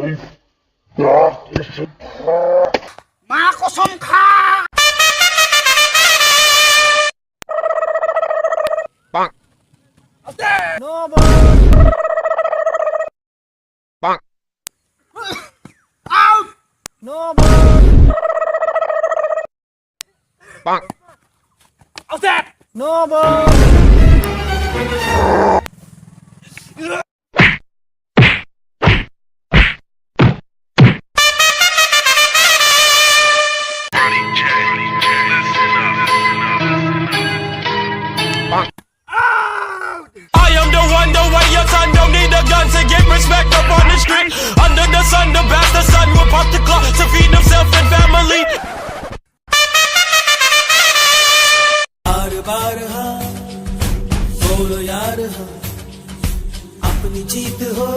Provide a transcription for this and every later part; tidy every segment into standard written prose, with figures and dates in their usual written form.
มาก็สมค่าปังเอาเต้โนบอลปังเอาโนบอลปังเอาเต้โนบอลTo get respect up on the street. Under the sun, the bastard son will pop the clock to feed himself and family. बार बार हाँ बोलो यार हाँ अपनी जीत हो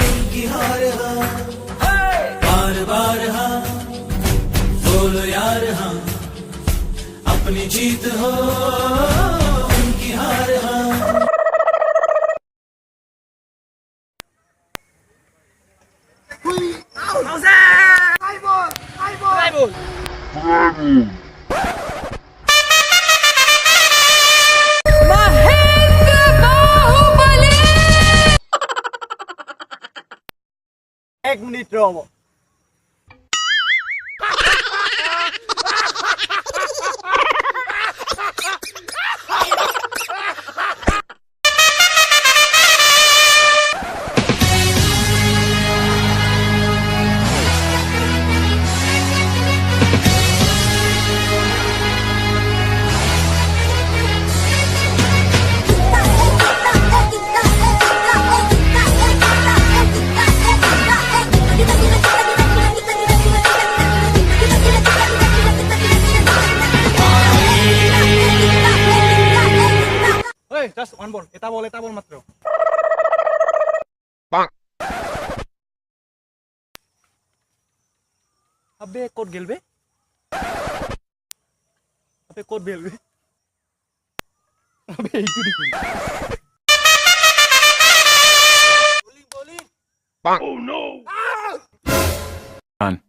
इनकी हार हाँ बार बार हाँ बोलो यार हाँ अपनी जीत हो इनकी हार हाँ एक मिनट रहो Just one ball. Eta ball matro. Bang. Abe code gel be. Abe code bel be. Abe itu di. Bowling. Bang. Oh no. Ah!